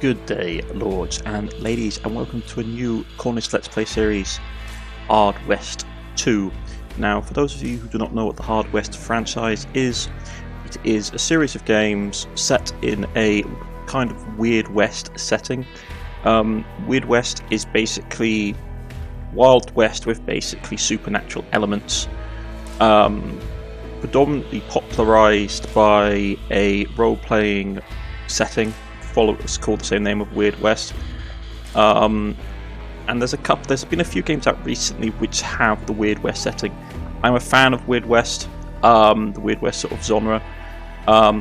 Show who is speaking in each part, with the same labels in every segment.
Speaker 1: Good day, lords and ladies, and welcome to a new Cornish Let's Play series, Hard West 2. Now, for those of you who do not know what the Hard West franchise is, it is a series of games set in a kind of Weird West setting. Weird West is basically Wild West with basically supernatural elements, predominantly popularized by a role-playing setting. It's called the same name of Weird West, and there's been a few games out recently which have the Weird West setting. I'm a fan of Weird West, the Weird West sort of genre,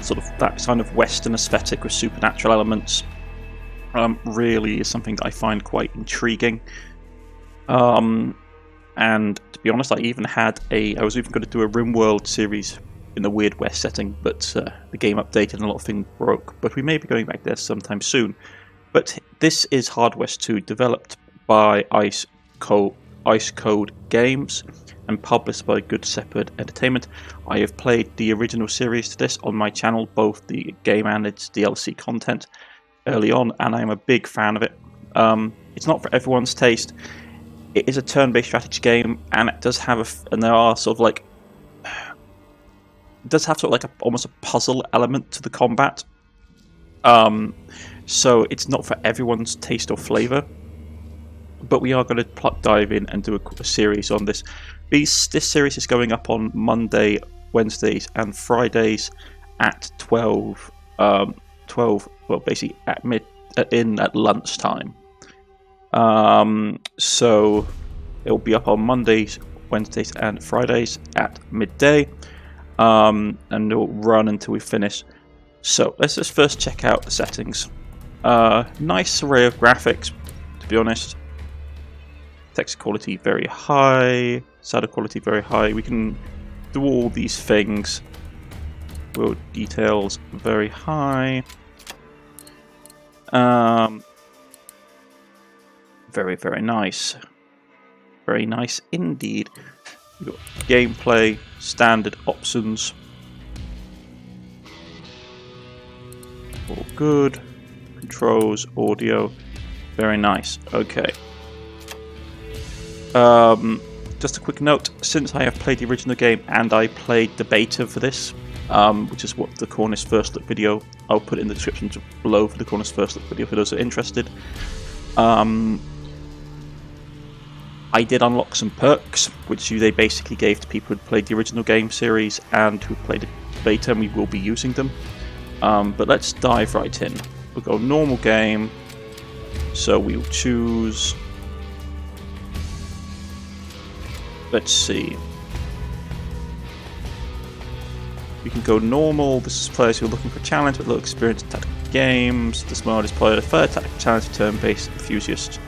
Speaker 1: sort of that kind of Western aesthetic with supernatural elements. Really is something that I find quite intriguing. And to be honest, I was even going to do a RimWorld series in the Weird West setting, but the game updated and a lot of things broke. But we may be going back there sometime soon. But this is Hard West 2, developed by Ice Code Games and published by Good Shepherd Entertainment. I have played the original series to this on my channel, both the game and its DLC content early on, and I am a big fan of it. It's not for everyone's taste. It is a turn-based strategy game, and it does have almost a puzzle element to the combat. So it's not for everyone's taste or flavour. But we are going to dive in and do a series on this. This series is going up on Monday, Wednesdays, and Fridays at 12. Well, basically at lunchtime. So it'll be up on Mondays, Wednesdays, and Fridays at midday. And it'll run until we finish. So let's just first check out the settings. Nice array of graphics, to be honest. Text quality very high, shadow quality very high. We can do all these things. World details very high. Very, very nice. Very nice indeed. We've got gameplay, standard options. All good. Controls, audio. Very nice. Okay. Just a quick note, since I have played the original game and I played the beta for this, which is what the Cornish First Look video, I'll put it in the description below for the Cornish First Look video for those who are interested. I did unlock some perks, which they basically gave to people who played the original game series and who played the beta, and we will be using them. But let's dive right in. We'll go normal game, so we'll choose... Let's see. We can go normal. This is players who are looking for a challenge with little experience in tactical games. This mode is played a fair tactical challenge for turn-based enthusiasts.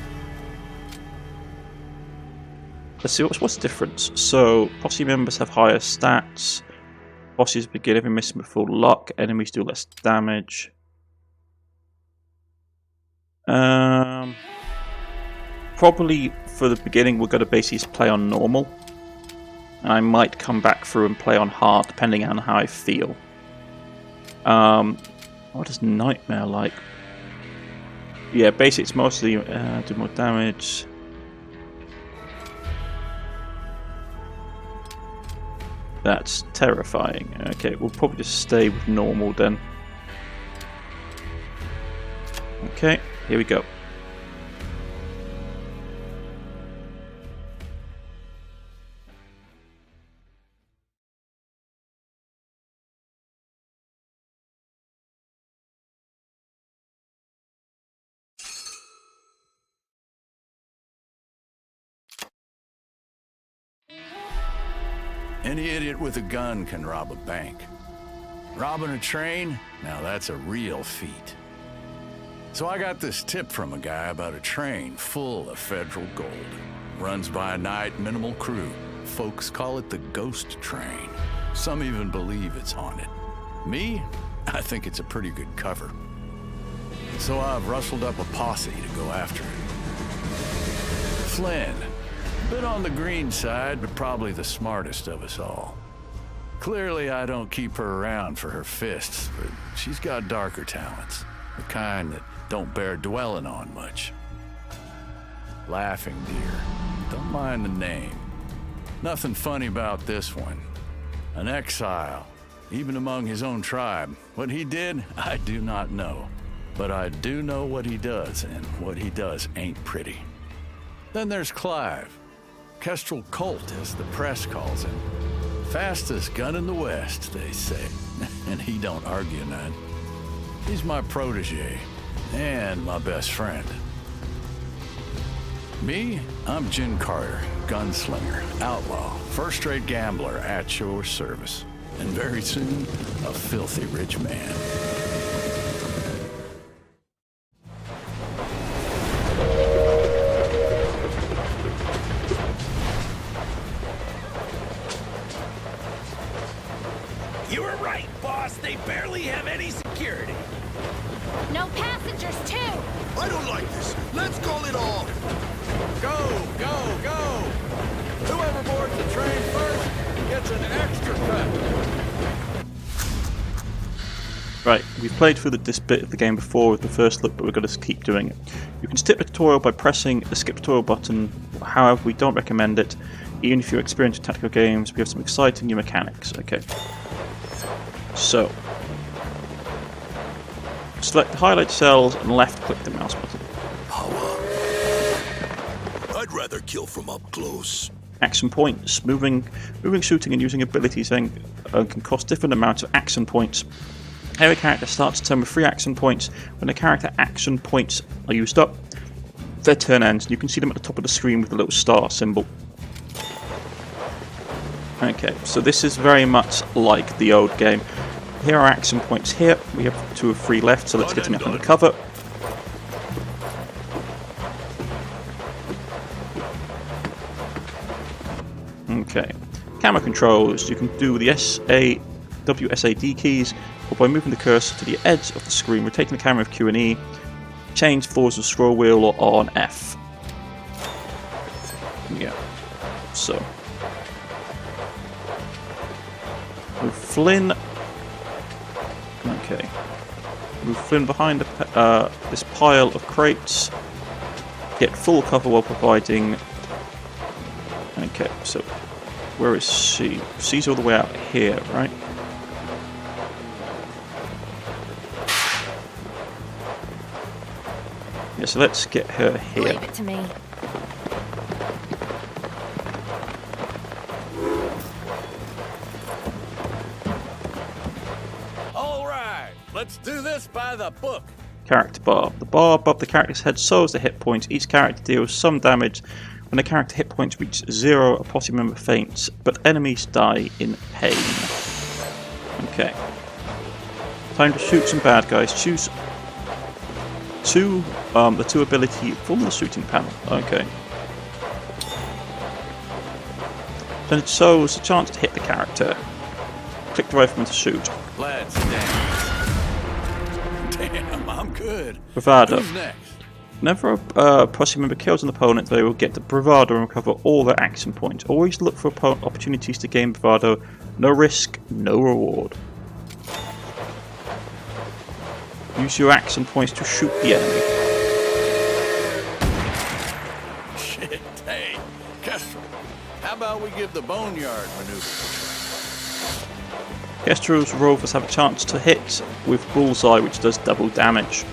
Speaker 1: Let's see what's the difference. So posse members have higher stats. Bosses begin every mission with full luck. Enemies do less damage. Probably for the beginning we're going to basically just play on normal. And I might come back through and play on hard depending on how I feel. What is Nightmare like? Yeah, basically it's mostly do more damage. That's terrifying. Okay, we'll probably just stay with normal then. Okay, here we go.
Speaker 2: Any idiot with a gun can rob a bank. Robbing a train? Now that's a real feat. So I got this tip from a guy about a train full of federal gold. Runs by a night, minimal crew. Folks call it the ghost train. Some even believe it's haunted. Me? I think it's a pretty good cover. So I've rustled up a posse to go after it. Flynn. Bit on the green side, but probably the smartest of us all. Clearly, I don't keep her around for her fists, but she's got darker talents. The kind that don't bear dwelling on much. Laughing Deer. Don't mind the name. Nothing funny about this one. An exile, even among his own tribe. What he did, I do not know. But I do know what he does, and what he does ain't pretty. Then there's Clive. Kestrel Colt, as the press calls him. Fastest gun in the West, they say. And he don't argue none. He's my protege, and my best friend. Me, I'm Jin Carter, gunslinger, outlaw, first-rate gambler at your service. And very soon, a filthy rich man.
Speaker 3: You were right, boss. They barely have any security.
Speaker 4: No passengers, too!
Speaker 5: I don't like this. Let's call it off.
Speaker 2: Go, go, go! Whoever boards the train first gets an extra cut.
Speaker 1: Right, we've played through this bit of the game before with the first look, but we're going to keep doing it. You can skip the tutorial by pressing the skip tutorial button, however we don't recommend it. Even if you're experienced in tactical games, we have some exciting new mechanics. Okay. So, select the highlight cells and left click the mouse button.
Speaker 5: I'd rather kill from up close.
Speaker 1: Action points. Moving, shooting and using abilities can cost different amounts of action points. Every character starts a turn with 3 action points. When the character action points are used up, their turn ends, and you can see them at the top of the screen with the little star symbol. Okay, so this is very much like the old game. Here are action points here. We have 2 or 3 left, so let's get enough under cover. Okay, camera controls. You can do the WSAD keys, or by moving the cursor to the edge of the screen, rotating the camera with Q and E, change forwards with scroll wheel or on F. Yeah, so. Move Flynn. Okay. Move Flynn behind this pile of crates. Get full cover while providing. Okay, so where is she? She's all the way out here, right? Yeah, so let's get her here.
Speaker 4: Leave it to me.
Speaker 2: All right, let's do this by the book.
Speaker 1: Character bar. The bar above the character's head shows the hit points. Each character deals some damage. When the character hit points reach 0, a party member faints, but enemies die in pain. Okay. Time to shoot some bad guys. Choose the 2 ability from the shooting panel. Okay. Then it shows a chance to hit the character. Click the rifleman to shoot.
Speaker 2: Let's dance. Damn, I'm good.
Speaker 1: Bravado.
Speaker 2: Who's next?
Speaker 1: Whenever a party member kills an opponent, they will get the bravado and recover all their action points. Always look for opportunities to gain bravado. No risk, no reward. Use your action points to shoot the enemy.
Speaker 2: Shit, hey, Kestrel, how about we give the boneyard maneuver?
Speaker 1: Kestrel's rovers have a chance to hit with bullseye, which does double damage.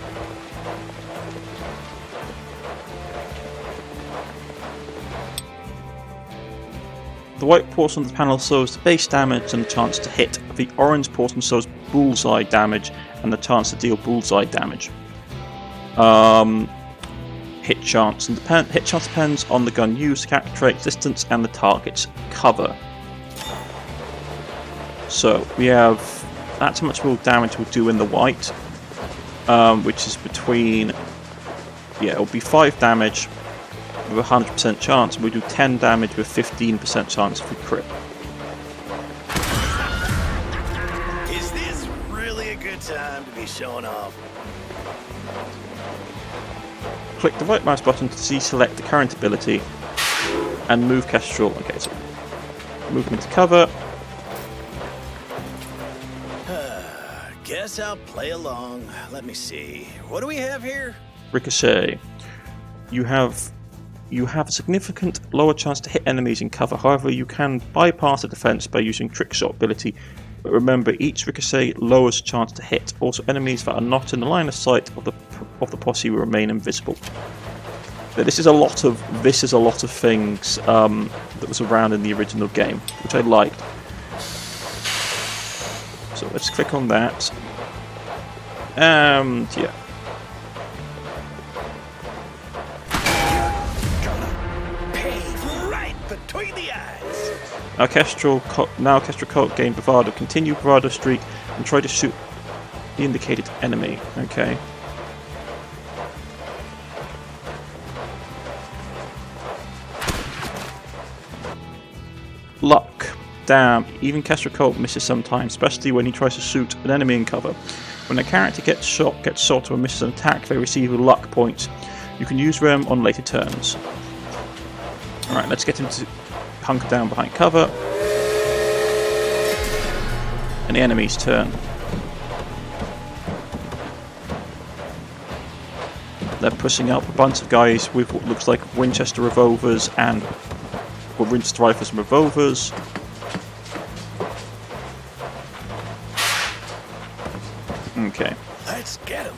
Speaker 1: The white portion of the panel shows the base damage and the chance to hit. The orange portion shows bullseye damage and the chance to deal bullseye damage. Hit chance. And hit chance depends on the gun used, the character traits, distance, and the target's cover. So we have that's how much more damage we'll do in the white, which is between it'll be 5 damage with a 100% chance, and we do 10 damage with 15% chance if we crit.
Speaker 3: Is this really a good time to be showing off?
Speaker 1: Click the right mouse button to deselect the current ability and move Kestrel. Okay, so move him into cover.
Speaker 3: Guess guess I'll play along. Let me see. What do we have here?
Speaker 1: Ricochet. You have a significant lower chance to hit enemies in cover. However, you can bypass the defense by using trick shot ability. But remember, each ricochet lowers chance to hit. Also, enemies that are not in the line of sight of the posse will remain invisible. This is a lot of things that was around in the original game, which I liked. So let's click on that. And yeah.
Speaker 3: Pay right between the eyes.
Speaker 1: Orchestral cult gain bravado. Continue bravado streak and try to shoot the indicated enemy. Okay. Luck. Damn, even Kestrel Colt misses sometimes, especially when he tries to shoot an enemy in cover. When a character gets shot or misses an attack, they receive luck points. You can use them on later turns. Alright, let's get him to hunker down behind cover. And the enemy's turn. They're pushing up a bunch of guys with what looks like Winchester revolvers and Winchester rifles and revolvers. Okay.
Speaker 3: Let's get him.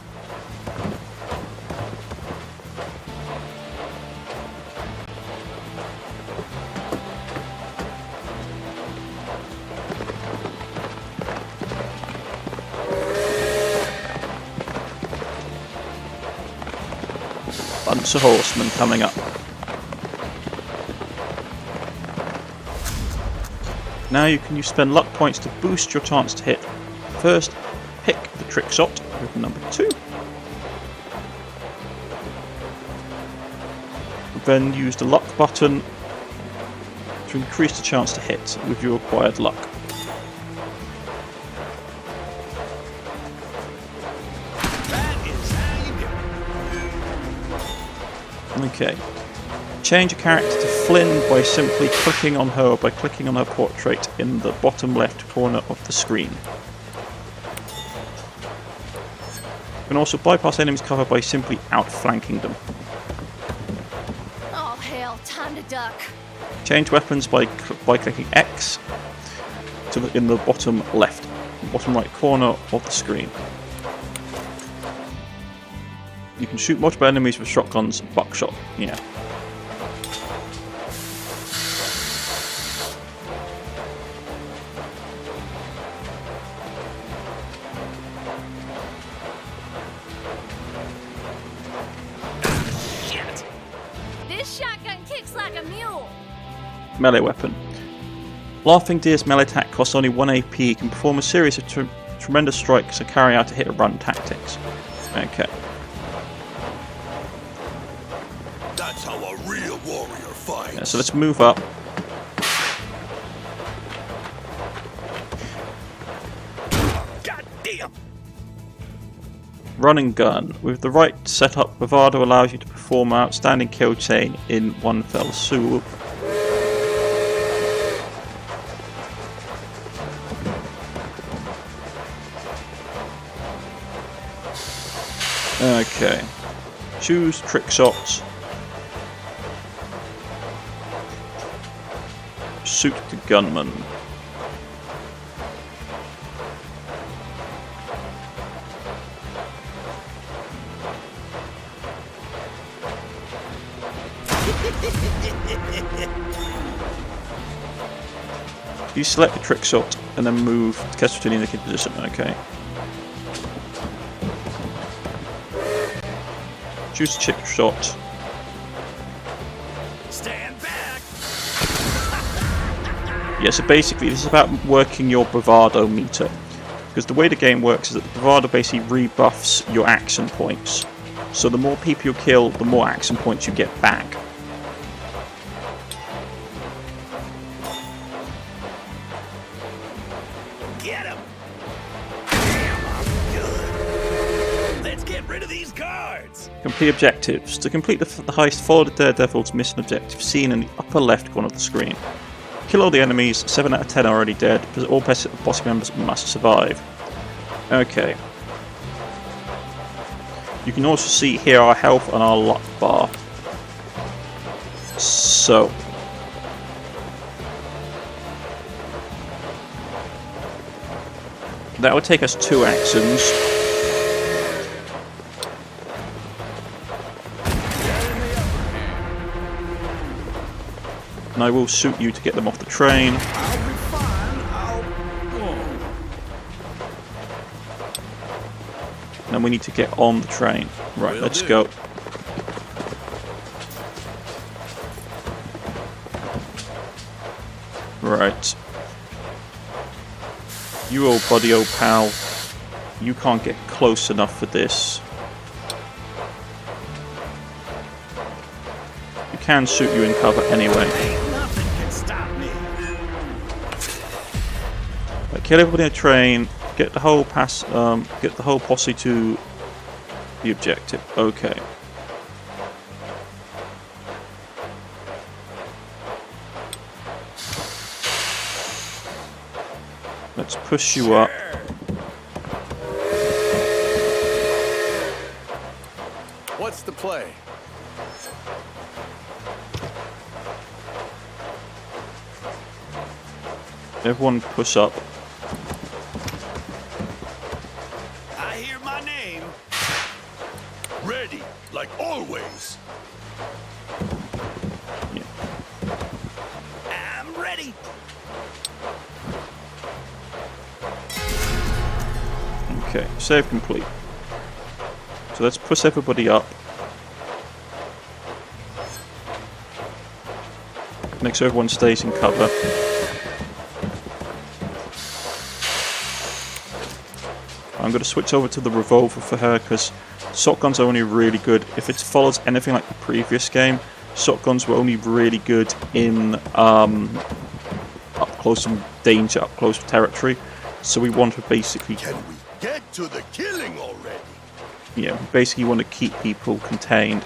Speaker 1: Bunch of horsemen coming up. Now you can spend luck points to boost your chance to hit. First, pick the trick shot with number 2. Then use the luck button to increase the chance to hit with your acquired luck.
Speaker 3: That is how you do it.
Speaker 1: Okay. Change a character to Flynn by simply clicking on her or by clicking on her portrait in the bottom left corner of the screen. You can also bypass enemies' cover by simply outflanking them.
Speaker 4: Oh hell, time to duck.
Speaker 1: Change weapons by clicking X in the bottom right corner of the screen. You can shoot multiple enemies with shotguns, buckshot. Yeah.
Speaker 4: This shotgun kicks like a mule.
Speaker 1: Melee weapon. Laughing Deer's melee attack costs only 1 AP. He can perform a series of tremendous strikes and carry out a hit-and-run tactics. Okay.
Speaker 5: That's how a real warrior fights.
Speaker 1: Yeah, so let's move up.
Speaker 3: God damn.
Speaker 1: Run and gun. With the right setup, bravado allows you to perform an outstanding kill chain in one fell swoop. Okay. Choose trick shots. Shoot the gunman. You select the trick shot and then move to Kestrel to the indicated position. Okay. Choose the trick shot.
Speaker 3: Stand back.
Speaker 1: Yeah, so basically this is about working your bravado meter. Because the way the game works is that the bravado basically rebuffs your action points. So the more people you kill, the more action points you get back.
Speaker 3: Get him. Damn, I'm good. Let's get rid of these guards.
Speaker 1: Complete objectives. To complete the heist, follow the Daredevil's mission objective seen in the upper left corner of the screen. Kill all the enemies, 7 out of 10 are already dead, but all posse members must survive. Okay. You can also see here our health and our luck bar. So that would take us 2 actions. And I will shoot you to get them off the train.
Speaker 3: I'll be fine. I'll go.
Speaker 1: And then we need to get on the train. Right,
Speaker 3: Will
Speaker 1: let's
Speaker 3: do.
Speaker 1: go. Right. You old buddy, old pal. You can't get close enough for this. You can shoot you in cover anyway.
Speaker 3: Ain't nothing can stop me.
Speaker 1: Right, kill everybody in the train. Get the whole get the whole posse to the objective. Okay. Let's push you up.
Speaker 2: What's the play?
Speaker 1: Everyone push up.
Speaker 3: I hear my name.
Speaker 5: Ready, like always.
Speaker 1: Yeah.
Speaker 3: I'm ready.
Speaker 1: Okay, save complete. So let's push everybody up. Make sure everyone stays in cover. I'm going to switch over to the revolver for her because shotguns are only really good. If it follows anything like the previous game, shotguns were only really good in up close and danger, up close territory. So we want to basically,
Speaker 5: Can we get to the killing already?
Speaker 1: yeah, basically want to keep people contained.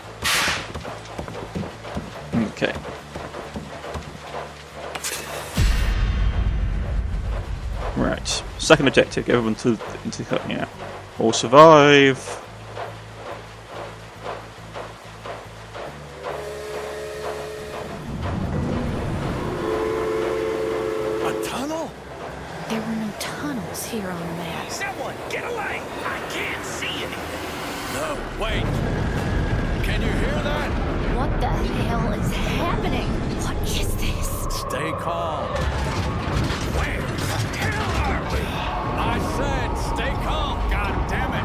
Speaker 1: Okay. Right. Second objective, get everyone into yeah. All survive.
Speaker 2: A tunnel?
Speaker 4: There were no tunnels here on the map.
Speaker 3: Someone get a light. I can't see anything.
Speaker 2: No, wait. Can you hear that?
Speaker 4: What the hell is happening? What is this?
Speaker 2: Stay calm.
Speaker 3: Where the hell are we?
Speaker 2: I said stay calm, god damn it.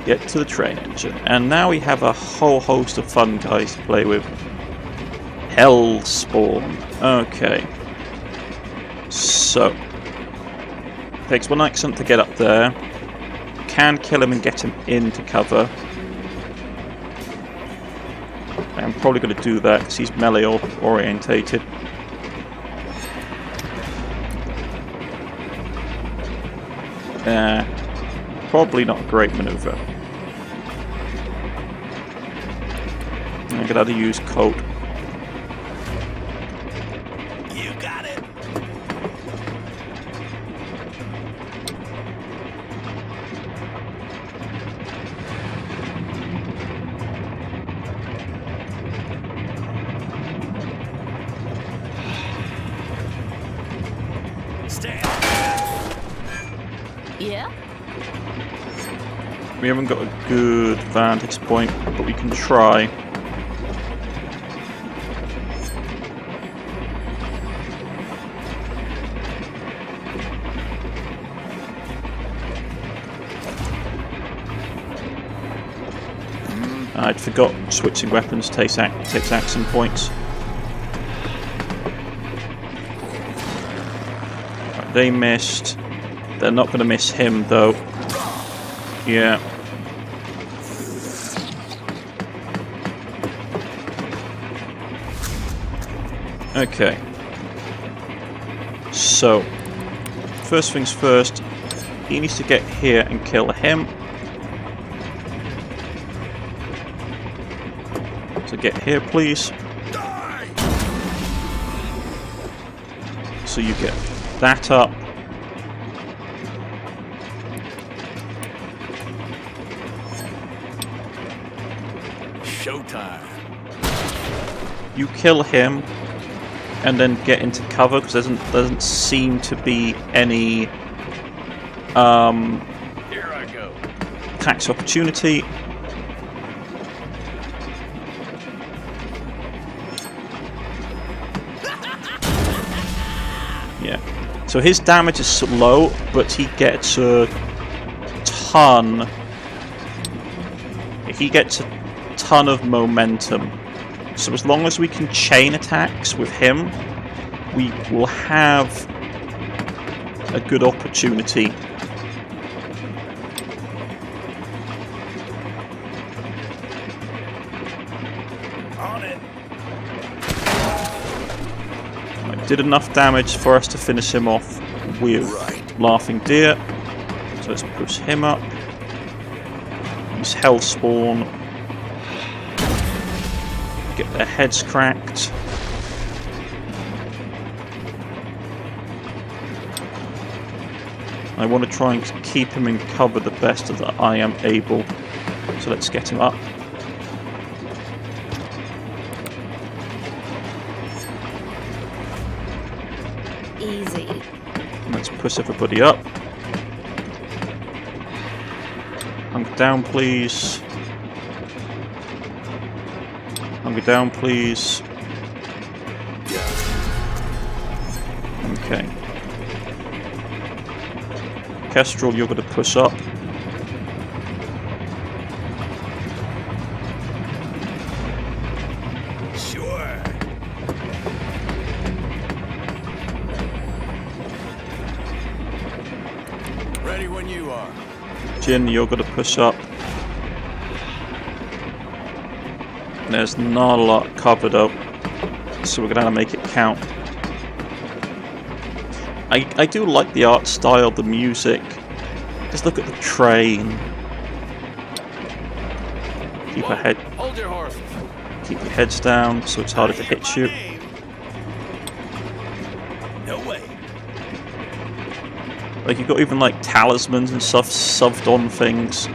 Speaker 1: Get to the train engine. And now we have a whole host of fun guys to play with. Hellspawn. Okay. So. Takes 1 action to get up there. Can kill him and get him into cover. I'm probably going to do that because he's melee orientated. Probably not a great maneuver. I'm going to have to use Colt.
Speaker 3: You got it. Stand.
Speaker 4: Yeah?
Speaker 1: We haven't got a good vantage point, but we can try. I'd forgot switching weapons takes action points. Right, they missed. They're not going to miss him though. Yeah. Okay. So, first things first, he needs to get here and kill him. So get here, please.
Speaker 5: Die!
Speaker 1: So you get that up.
Speaker 2: Showtime.
Speaker 1: You kill him, and then get into cover because doesn't seem to be any
Speaker 2: Here I go.
Speaker 1: attacks opportunity. Yeah. So his damage is low, but he gets a ton. He gets a ton of momentum. So as long as we can chain attacks with him, we will have a good opportunity.
Speaker 3: On it.
Speaker 1: Did enough damage for us to finish him off with Laughing Deer. So let's push him up. Use Hellspawn. Get their heads cracked. I want to try and keep him in cover the best that I am able. So let's get him up.
Speaker 4: Easy.
Speaker 1: Let's push everybody up. Hunker down, please. Hunker down, please. Okay. Kestrel, you're going to push up.
Speaker 3: Sure.
Speaker 2: Ready when you are.
Speaker 1: Jin, you're going to push up. There's not a lot covered up, so we're going to have to make it count. I do like the art style, the music. Just look at the train. Keep
Speaker 2: Whoa,
Speaker 1: ahead.
Speaker 2: Hold your horses.
Speaker 1: Keep your heads down, so it's harder to hit you.
Speaker 3: No way.
Speaker 1: Like you've got even like talismans and stuff shoved on things.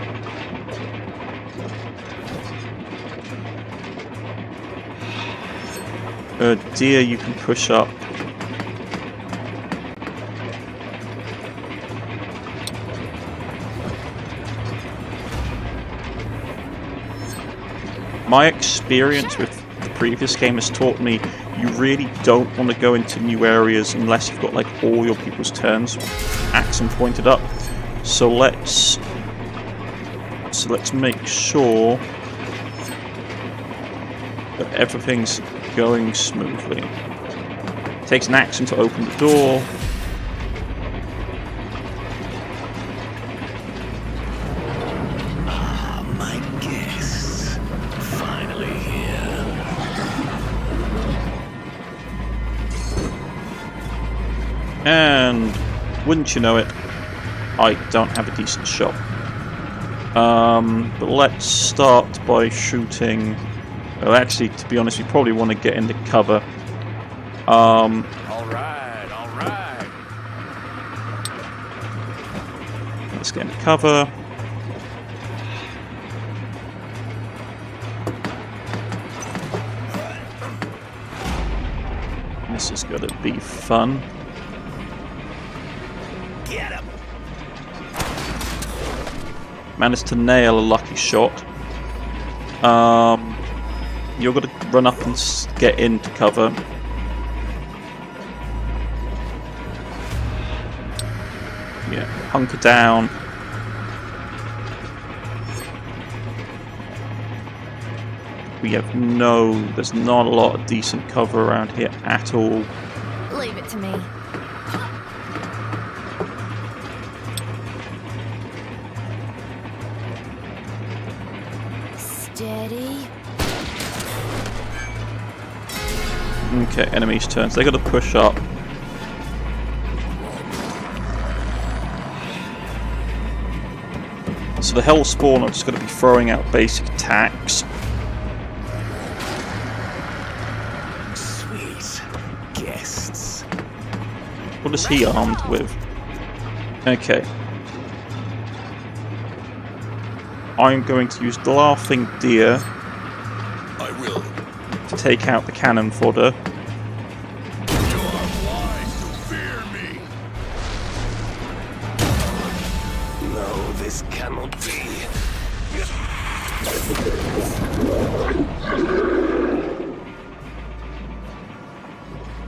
Speaker 1: Deer, you can push up. My experience with the previous game has taught me you really don't want to go into new areas unless you've got like all your people's turns axe and pointed up. So let's make sure that everything's going smoothly. Takes an action to open the door.
Speaker 3: My guests. Finally here.
Speaker 1: And wouldn't you know it, I don't have a decent shot. But let's start by shooting. Well, actually, to be honest, we probably want to get into cover.
Speaker 2: All right, all right.
Speaker 1: Let's get into cover. This is going to be fun.
Speaker 3: Get him.
Speaker 1: Managed to nail a lucky shot. You're going to run up and get into cover. Yeah, hunker down. There's not a lot of decent cover around here at all.
Speaker 4: Leave it to me. Steady.
Speaker 1: Okay, enemies' turns. They got to push up. So the Hellspawn are just going to be throwing out basic attacks. What is he armed with? Okay. I'm going to use the laughing deer
Speaker 5: I will.
Speaker 1: to take out the cannon fodder.
Speaker 5: You are wise to fear me.
Speaker 3: No, this cannot be.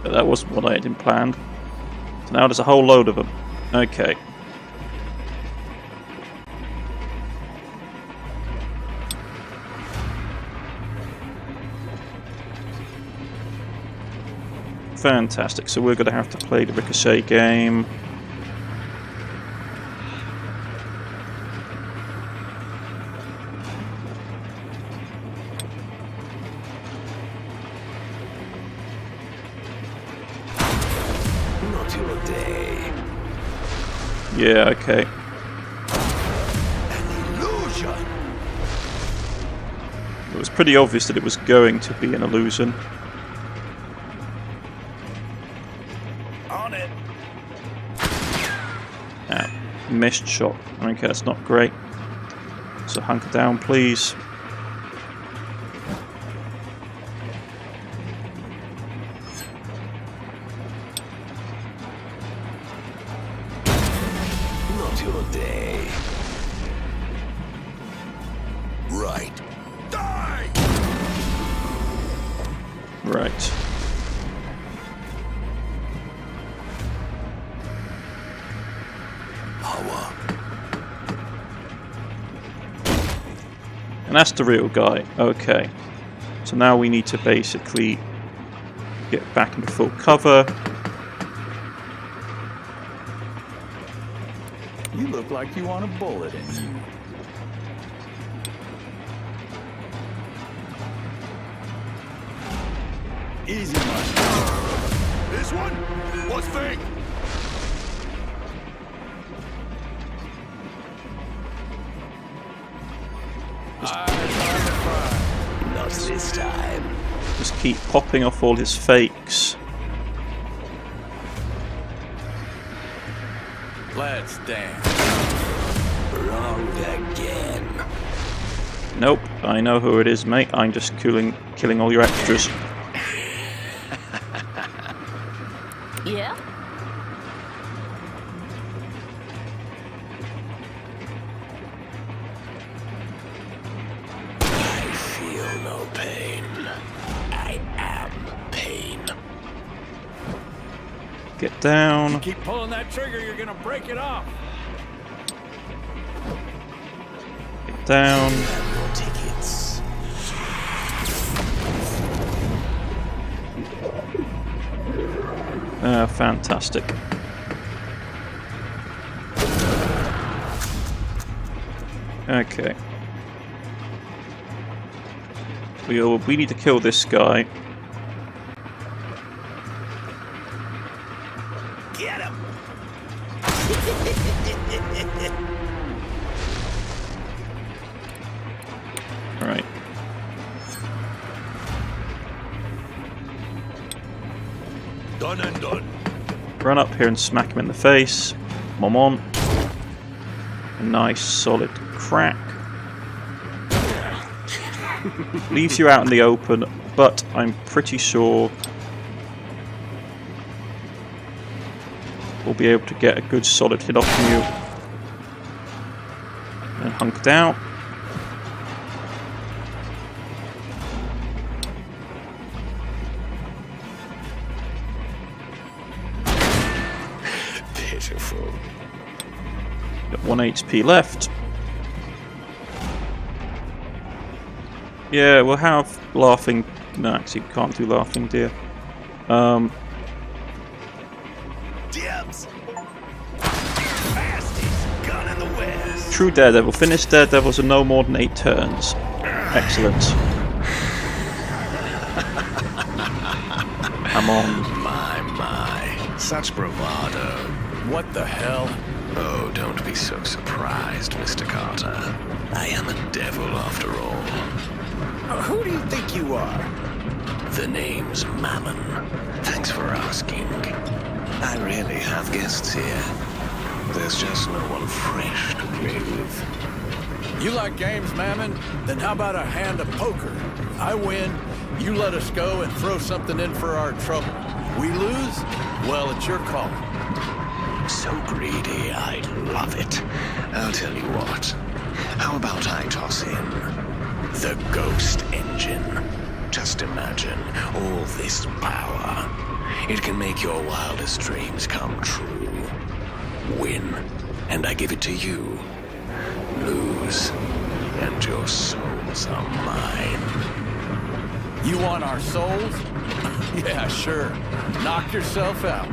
Speaker 1: But that wasn't what I had planned. So now there's a whole load of them. Okay. Fantastic. So we're going to have to play the ricochet game.
Speaker 3: Not your day.
Speaker 1: Yeah, okay.
Speaker 3: An illusion.
Speaker 1: It was pretty obvious that it was going to be an illusion.
Speaker 3: On it.
Speaker 1: Ah, missed shot. Okay, that's not great. So hunker down, please.
Speaker 3: Not your day.
Speaker 5: Right. Die!
Speaker 1: Right.
Speaker 5: Power.
Speaker 1: And that's the real guy. Okay. So now we need to basically get back into full cover.
Speaker 2: You look like you want a bullet in you. Easy money.
Speaker 5: This one was fake.
Speaker 3: Not this time.
Speaker 1: Just keep popping off all his fakes.
Speaker 2: Let's dance.
Speaker 3: Wrong again.
Speaker 1: Nope, I know who it is, mate. I'm just killing all your extras.
Speaker 4: Yeah?
Speaker 3: I feel no pain. I am pain.
Speaker 1: Get down.
Speaker 2: Keep pulling that trigger, you're gonna break it off.
Speaker 1: Get down.
Speaker 3: No tickets.
Speaker 1: Fantastic. Okay. We need to kill this guy.
Speaker 3: Get him.
Speaker 1: Right.
Speaker 5: Done and done.
Speaker 1: Run up here and smack him in the face. Come on. A nice solid crack. Leaves you out in the open, but I'm pretty sure we'll be able to get a good solid hit off you. And hunker down.
Speaker 3: Pitiful.
Speaker 1: Got 1 HP left. Yeah, we'll have laughing. No, actually, can't do laughing deer.
Speaker 3: Dibs. Fastest gun in the West.
Speaker 1: True Daredevil. Finish Daredevils in no more than 8 turns. Excellent. Come on.
Speaker 3: My. Such bravado.
Speaker 2: What the hell?
Speaker 3: Oh, don't be so surprised, Mr. Carter. I am a devil after all.
Speaker 2: Who do you think you are?
Speaker 3: The name's Mammon. Thanks for asking. I rarely have guests here. There's just no one fresh to play with.
Speaker 2: You like games, Mammon? Then how about a hand of poker? I win, you let us go and throw something in for our trouble. We lose? Well, it's your call.
Speaker 3: So greedy, I love it. I'll tell you what. How about I toss in the ghost engine? Just imagine all this power. It can make your wildest dreams come true. Win, and I give it to you. Lose, and your souls are mine.
Speaker 2: You want our souls? Yeah, sure. Knock yourself out.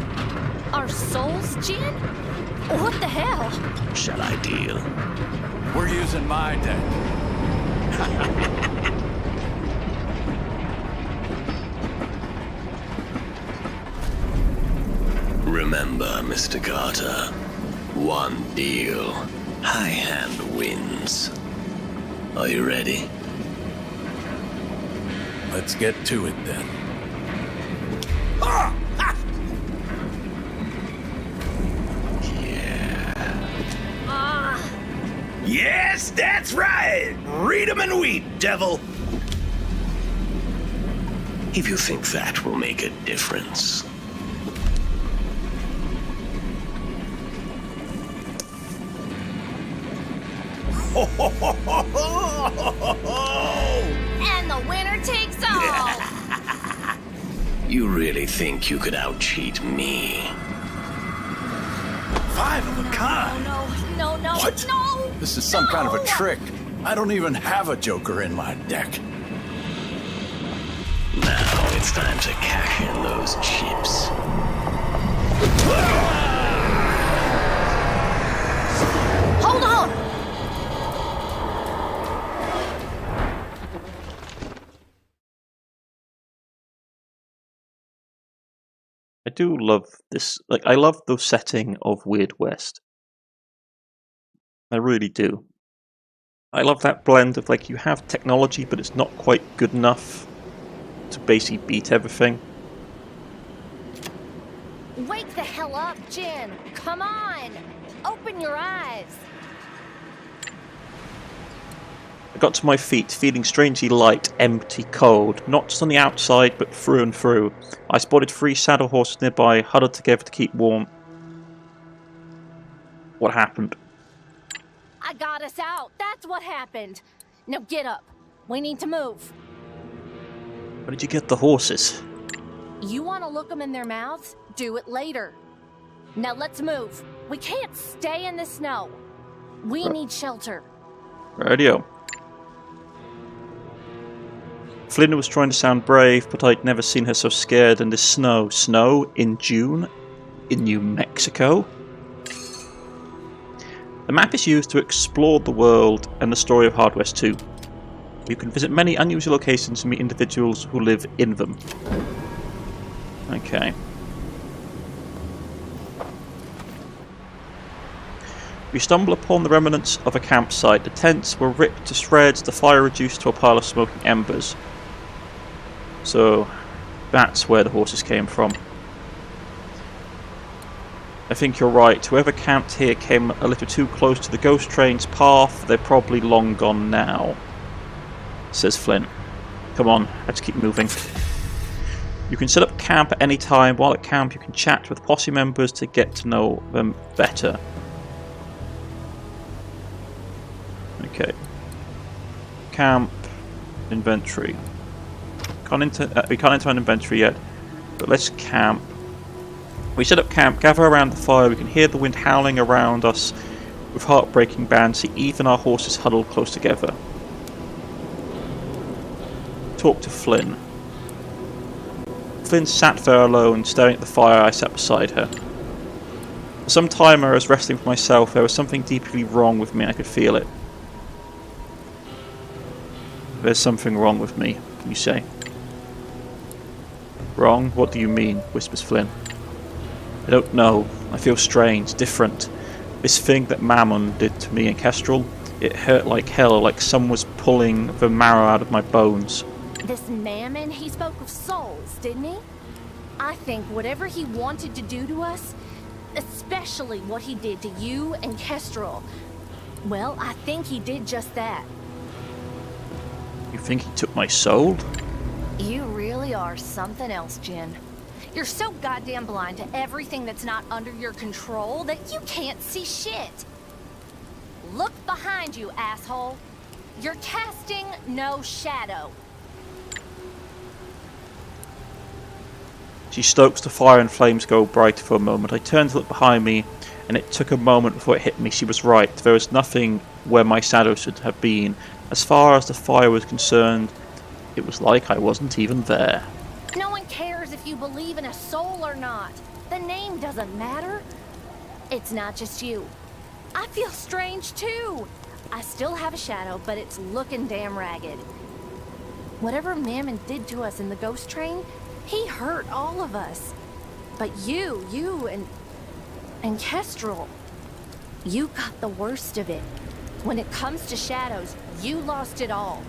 Speaker 4: Our souls, Jin? What the hell?
Speaker 3: Shall I deal?
Speaker 2: We're using my deck.
Speaker 3: Remember, Mr. Carter, one deal. High hand wins. Are you ready?
Speaker 2: Let's get to it then.
Speaker 5: Yes, that's right! Read 'em and weep, devil!
Speaker 3: If you think that will make a difference.
Speaker 4: And the winner takes all!
Speaker 3: You really think you could out-cheat me?
Speaker 2: 5 of a kind.
Speaker 4: No.
Speaker 2: What?
Speaker 4: No!
Speaker 2: This is some kind of a
Speaker 4: No!
Speaker 2: trick. I don't even have a joker in my deck.
Speaker 3: Now it's time to cash in those chips.
Speaker 4: Hold on!
Speaker 1: I do love this. Like, I love the setting of Weird West. I really do. I love that blend of, like, you have technology, but it's not quite good enough to basically beat everything.
Speaker 4: Wake the hell up, Jin! Come on! Open your eyes!
Speaker 1: I got to my feet, feeling strangely light, empty, cold, not just on the outside, but through and through. I spotted 3 saddle horses nearby, huddled together to keep warm. What happened?
Speaker 4: I got us out. That's what happened. Now get up. We need to move.
Speaker 1: Where did you get the horses?
Speaker 4: You want to look them in their mouths? Do it later. Now let's move. We can't stay in the snow. We need shelter.
Speaker 1: Radio. Flynn was trying to sound brave, but I'd never seen her so scared in the snow. Snow in June? In New Mexico? The map is used to explore the world and the story of Hard West 2. You can visit many unusual locations and meet individuals who live in them. Okay. We stumble upon the remnants of a campsite. The tents were ripped to shreds, the fire reduced to a pile of smoking embers. So, that's where the horses came from. I think you're right. Whoever camped here came a little too close to the ghost train's path. They're probably long gone now, says Flynn. Come on, let's keep moving. You can set up camp at any time. While at camp, you can chat with posse members to get to know them better. Okay. Camp. Inventory. We can't enter an inventory yet, but let's camp. We set up camp, gather around the fire. We can hear the wind howling around us with heartbreaking bands. See even our horses huddled close together. Talk to Flynn. Flynn sat there alone, staring at the fire. I sat beside her. For some time I was wrestling with myself. There was something deeply wrong with me. I could feel it. There's something wrong with me, you say. Wrong? What do you mean? Whispers Flynn. I don't know. I feel strange, different. This thing that Mammon did to me in Kestrel, it hurt like hell, like someone was pulling the marrow out of my bones.
Speaker 4: This Mammon, he spoke of souls, didn't he? I think whatever he wanted to do to us, especially what he did to you and Kestrel, well, I think he did just that.
Speaker 1: You think he took my soul?
Speaker 4: You really are something else, Jin. You're so goddamn blind to everything that's not under your control that you can't see shit. Look behind you, asshole. You're casting no shadow.
Speaker 1: She stokes the fire and flames go brighter for a moment. I turned to look behind me, and it took a moment before it hit me. She was right. There was nothing where my shadow should have been. As far as the fire was concerned, it was like I wasn't even there.
Speaker 4: No one cares if you believe in a soul or not. The name doesn't matter. It's not just you. I feel strange too. I still have a shadow, but it's looking damn ragged. Whatever Mammon did to us in the ghost train, he hurt all of us. But you and Kestrel, you got the worst of it. When it comes to shadows, you lost it all.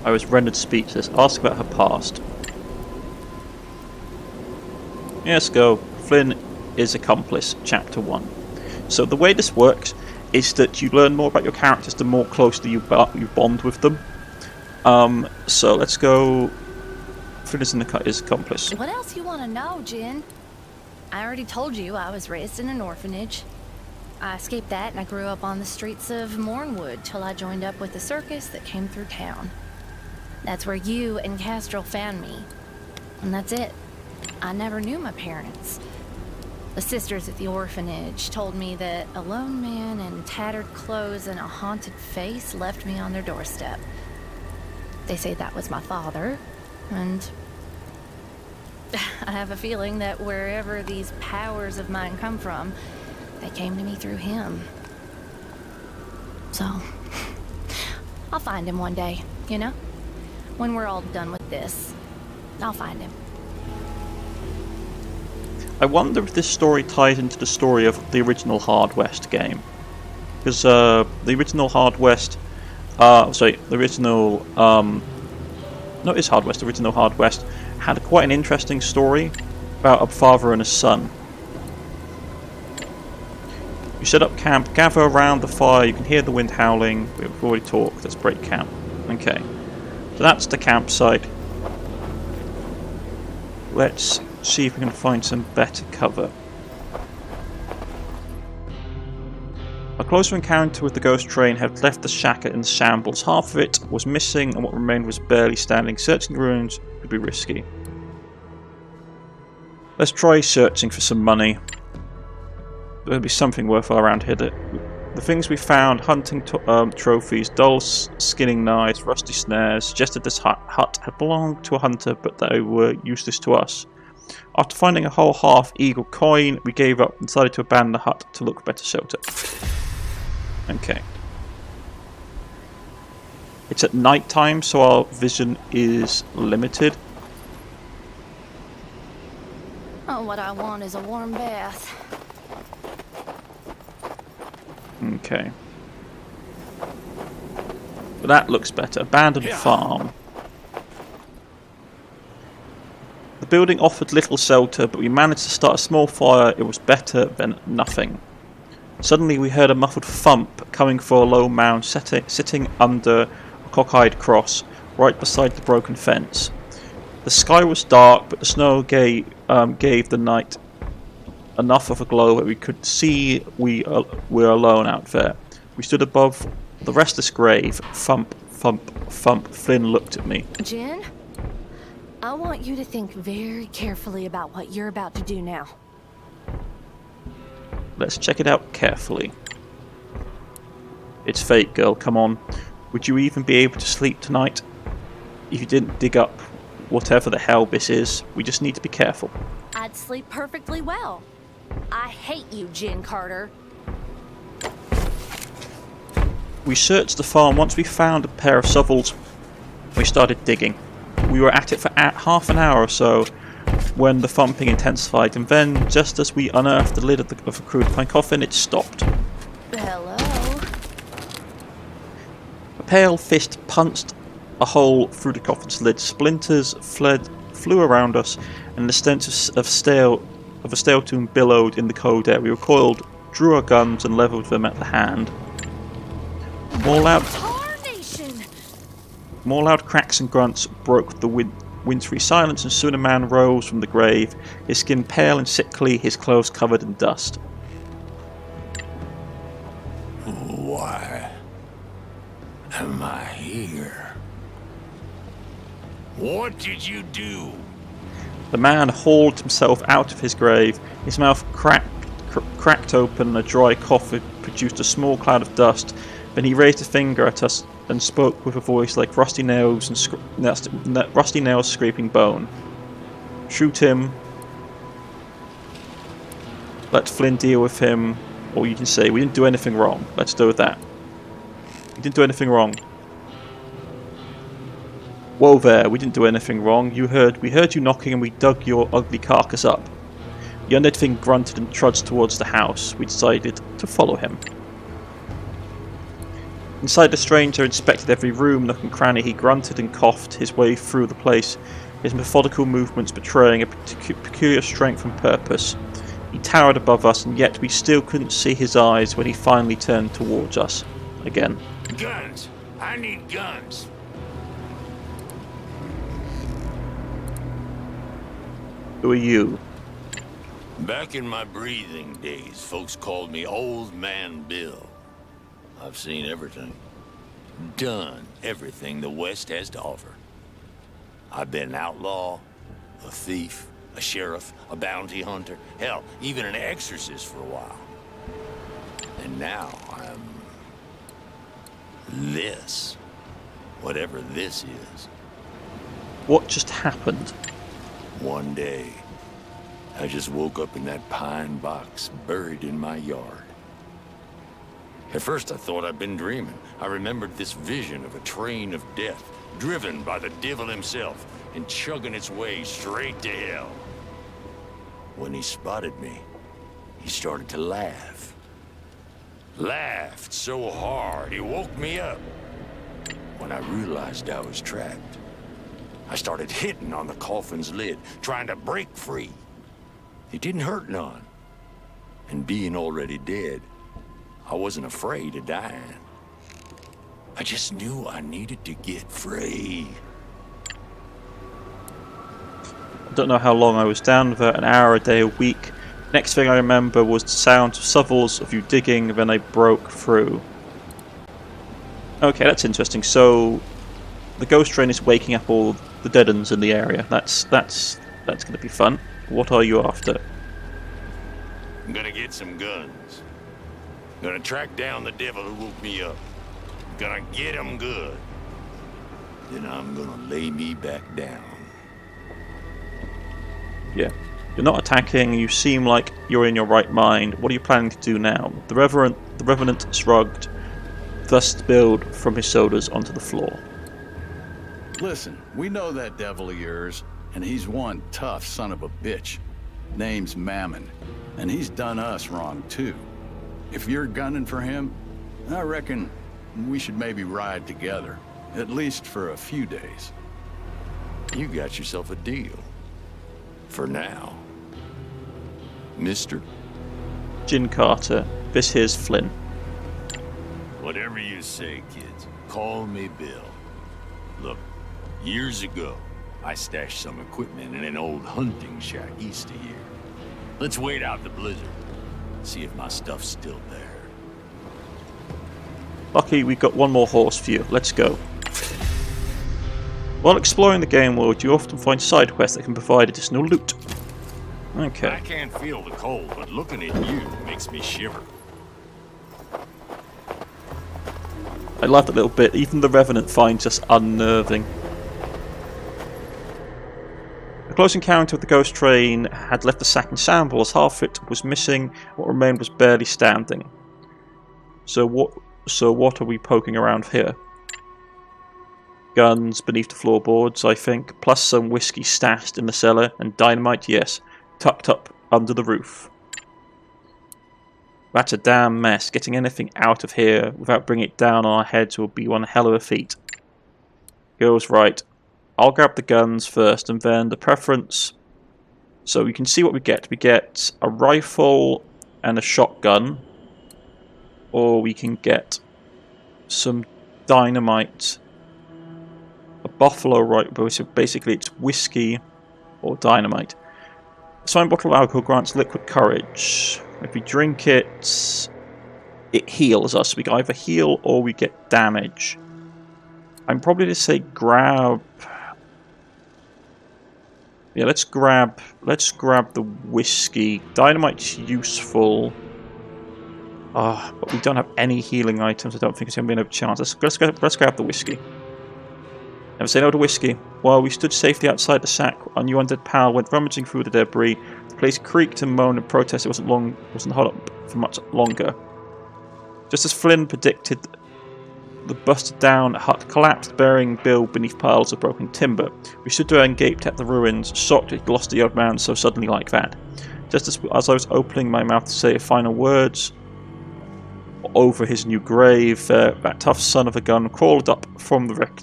Speaker 1: I was rendered speechless. Ask about her past. Yes, go. Flynn is accomplice, chapter 1. So the way this works is that you learn more about your characters the more closely you bond with them. So let's go. Flynn is accomplice.
Speaker 4: What else you want to know, Jin? I already told you I was raised in an orphanage. I escaped that and I grew up on the streets of Mornwood till I joined up with the circus that came through town. That's where you and Kestrel found me. And that's it. I never knew my parents. The sisters at the orphanage told me that a lone man in tattered clothes and a haunted face left me on their doorstep. They say that was my father, and I have a feeling that wherever these powers of mine come from, they came to me through him. So, I'll find him one day, you know? When we're all done with this, I'll find him.
Speaker 1: I wonder if this story ties into the story of the original Hard West game. Because the original Hard West... the original... no, it's Hard West. The original Hard West had quite an interesting story about a father and a son. You set up camp, gather around the fire, you can hear the wind howling. We've already talked, let's break camp. Okay. So that's the campsite. Let's see if we can find some better cover. A closer encounter with the ghost train had left the shack in shambles. Half of it was missing and what remained was barely standing. Searching the ruins would be risky. Let's try searching for some money. There'll be something worthwhile around here. The things we found, hunting trophies, dull skinning knives, rusty snares, suggested this hut had belonged to a hunter, but they were useless to us. After finding a whole half-eagle coin, we gave up and decided to abandon the hut to look for better shelter. Okay. It's at night time, so our vision is limited.
Speaker 4: Oh, what I want is a warm bath.
Speaker 1: Okay. But that looks better. Abandoned farm. The building offered little shelter, but we managed to start a small fire. It was better than nothing. Suddenly we heard a muffled thump coming from a low mound sitting under a cockeyed cross, right beside the broken fence. The sky was dark, but the snow gave the night enough of a glow that we could see we were alone out there. We stood above the restless grave. Thump, thump, thump. Flynn looked at me.
Speaker 4: Jin, I want you to think very carefully about what you're about to do now.
Speaker 1: Let's check it out carefully. It's fate, girl. Come on. Would you even be able to sleep tonight if you didn't dig up whatever the hell this is? We just need to be careful.
Speaker 4: I'd sleep perfectly well. I hate you, Jin Carter.
Speaker 1: We searched the farm. Once we found a pair of shovels, we started digging. We were at it for half an hour or so when the thumping intensified, and then, just as we unearthed the lid of a crude pine coffin, it stopped.
Speaker 4: Hello?
Speaker 1: A pale fist punched a hole through the coffin's lid. Splinters flew around us, and the stench of a stale tune billowed in the cold air. We recoiled, drew our guns, and levelled them at the hand. More loud cracks and grunts broke the wintry silence, and soon a man rose from the grave, his skin pale and sickly, his clothes covered in dust.
Speaker 2: Why am I here? What did you do?
Speaker 1: The man hauled himself out of his grave. His mouth cracked open, and a dry cough produced a small cloud of dust. Then he raised a finger at us and spoke with a voice like rusty nails scraping bone. Shoot him. Let Flynn deal with him. Or you can say, we didn't do anything wrong. Let's do with that. We didn't do anything wrong. Whoa there, we didn't do anything wrong. We heard you knocking and we dug your ugly carcass up. The undead thing grunted and trudged towards the house. We decided to follow him. Inside, the stranger inspected every room, nook and cranny. He grunted and coughed his way through the place, his methodical movements betraying a peculiar strength and purpose. He towered above us, and yet we still couldn't see his eyes when he finally turned towards us again.
Speaker 2: Guns! I need guns!
Speaker 1: Who are you?
Speaker 6: Back in my breathing days, folks called me Old Man Bill. I've seen everything. Done everything the West has to offer. I've been an outlaw, a thief, a sheriff, a bounty hunter, hell, even an exorcist for a while. And now I'm... this. Whatever this is.
Speaker 1: What just happened?
Speaker 6: One day, I just woke up in that pine box buried in my yard. At first I thought I'd been dreaming. I remembered this vision of a train of death, driven by the devil himself, and chugging its way straight to hell. When he spotted me, he started to laugh. Laughed so hard, he woke me up. When I realized I was trapped, I started hitting on the coffin's lid, trying to break free. It didn't hurt none. And being already dead, I wasn't afraid of dying. I just knew I needed to get free.
Speaker 1: I don't know how long I was down there, an hour, a day, a week. Next thing I remember was the sound of shovels, of you digging, then I broke through. Okay, that's interesting. So, the ghost train is waking up all the dead ends in the area. That's going to be fun. What are you after?
Speaker 6: I'm gonna get some guns. Gonna track down the devil who woke me up. Gonna get him good. Then I'm gonna lay me back down.
Speaker 1: Yeah. You're not attacking, you seem like you're in your right mind. What are you planning to do now? The Revenant shrugged, thus spilled from his shoulders onto the floor.
Speaker 2: Listen, we know that devil of yours, and he's one tough son of a bitch. Name's Mammon, and he's done us wrong too. If you're gunning for him, I reckon we should maybe ride together, at least for a few days.
Speaker 6: You got yourself a deal. For now. Mister?
Speaker 1: Jin Carter, this here's Flynn.
Speaker 6: Whatever you say, kids. Call me Bill. Look, years ago, I stashed some equipment in an old hunting shack east of here. Let's wait out the blizzard. See if my stuff's still there.
Speaker 1: Lucky, we've got one more horse for you. Let's go. While exploring the game world, you often find side quests that can provide additional loot. Okay.
Speaker 6: I can't feel the cold, but looking at you makes me shiver.
Speaker 1: I love that little bit. Even the Revenant finds us unnerving. A close encounter with the ghost train had left the sack in shambles. Half it was missing. What remained was barely standing. So what are we poking around here? Guns beneath the floorboards, I think, plus some whiskey stashed in the cellar, and dynamite, yes, tucked up under the roof. That's a damn mess. Getting anything out of here without bringing it down on our heads will be one hell of a feat. goes, right, I'll grab the guns first, and then the preference. So you can see what we get. We get a rifle and a shotgun, or we can get some dynamite, a buffalo rifle. So basically, it's whiskey or dynamite. A signed bottle of alcohol grants liquid courage. If we drink it, it heals us. We can either heal or we get damage. I'm probably to say grab. Yeah, let's grab the whiskey. Dynamite's useful. But we don't have any healing items. I don't think it's going to be a chance. Let's grab the whiskey. Never say no to whiskey. While we stood safely outside the sack, our new undead pal went rummaging through the debris. The place creaked and moaned and protested it wasn't held up for much longer. Just as Flynn predicted, the busted down hut collapsed, burying Bill beneath piles of broken timber. We stood there and gaped at the ruins, shocked he'd lost the old man so suddenly like that. Just as I was opening my mouth to say final words over his new grave, that tough son of a gun crawled up from the wreck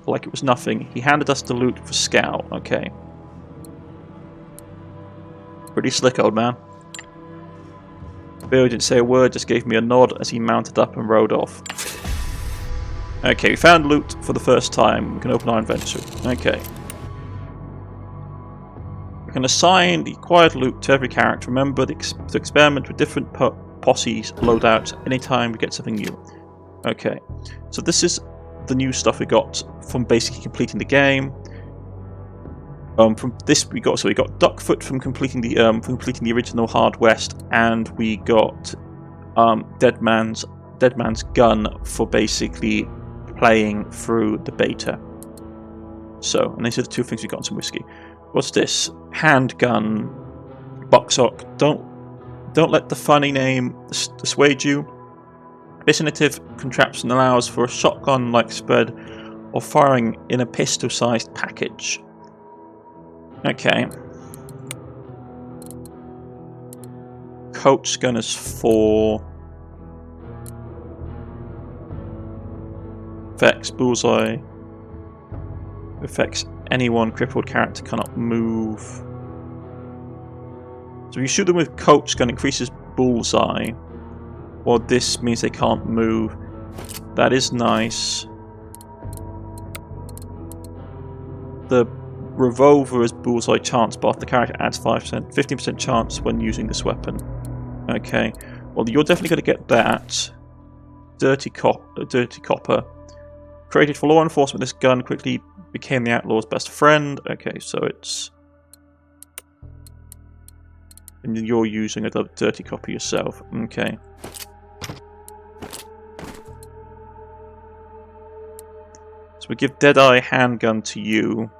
Speaker 1: like it was nothing. He handed us the loot for scout. Okay. Pretty slick, old man. Bill didn't say a word, just gave me a nod as he mounted up and rode off. Okay, we found loot for the first time. We can open our inventory. Okay. We can assign the acquired loot to every character. Remember to experiment with different posses loadouts anytime we get something new. Okay, so this is the new stuff we got from basically completing the game. From this we got Duckfoot from completing the original Hard West, and we got Dead Man's Gun for basically playing through the beta. So, and these are the two things we got in some whiskey. What's this? Handgun, bucksock. Don't let the funny name dissuade you. This innovative contraption allows for a shotgun-like spread or firing in a pistol-sized package. Okay. Coach gun is 4. Affects bullseye. Affects anyone crippled character cannot move. So if you shoot them with coach gun, increases bullseye. Well, this means they can't move. That is nice. The revolver is bullseye chance buff. The character adds 5%, 15% chance when using this weapon. Okay. Well, you're definitely going to get that. Dirty copper. Created for law enforcement, this gun quickly became the outlaw's best friend. Okay, so it's... and you're using a dirty copper yourself. Okay. So we give Deadeye handgun to you.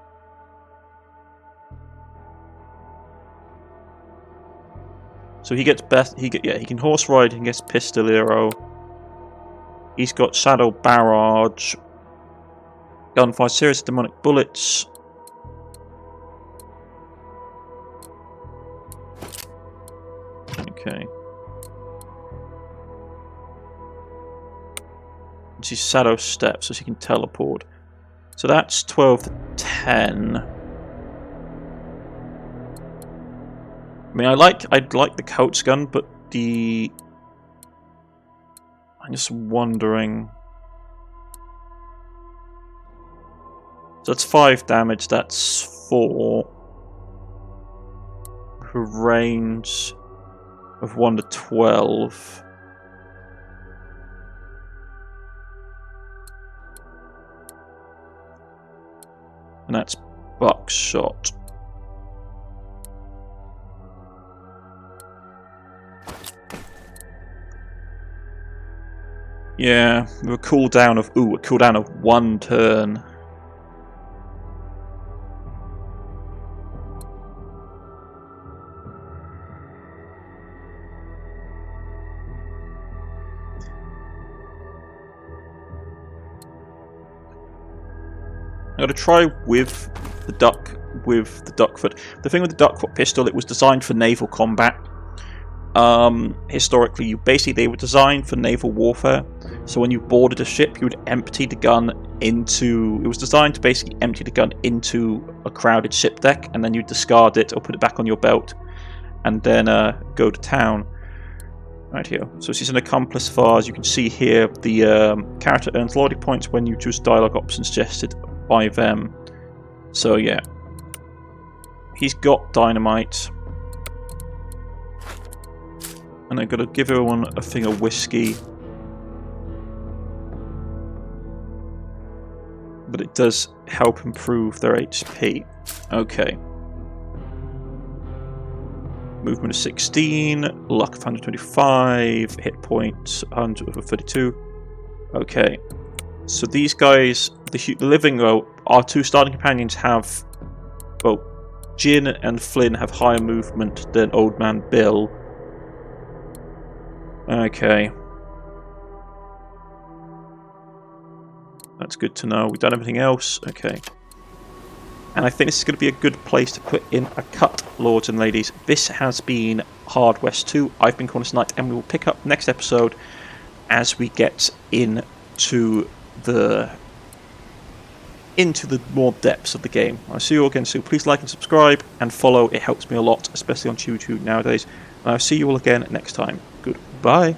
Speaker 1: So he gets he can horse ride, he gets pistolero. He's got Shadow Barrage. Gunfire serious demonic bullets. Okay. She's Shadow Step, so she can teleport. So that's 12 to 10. I mean, I'd like the coach gun, but I'm just wondering. So that's 5 damage. That's 4. For range of 1 to 12. And that's buckshot. Yeah, a cooldown of 1 turn. I'm going to try with the Duckfoot. The thing with the Duckfoot pistol, it was designed for naval combat. historically, they were designed for naval warfare. So when you boarded a ship, you would empty the gun into... It was designed to basically empty the gun into a crowded ship deck, and then you discard it or put it back on your belt, and then go to town. Right here. So she's an accomplice for, as you can see here, the character earns loyalty points when you choose dialogue options suggested by them. So yeah. He's got dynamite. And I'm going to give everyone a thing of whiskey. But it does help improve their HP. Okay. Movement of 16, luck of 125, hit points 132. Okay. So these guys, the living, our two starting companions have, well, Jin and Flynn have higher movement than Old Man Bill. Okay. That's good to know. We've done everything else. Okay. And I think this is going to be a good place to put in a cut, lords and ladies. This has been Hard West 2. I've been Cornish-Knight, and we will pick up next episode as we get into the more depths of the game. I'll see you all again soon. Please like and subscribe and follow. It helps me a lot, especially on YouTube nowadays. And I'll see you all again next time. Goodbye.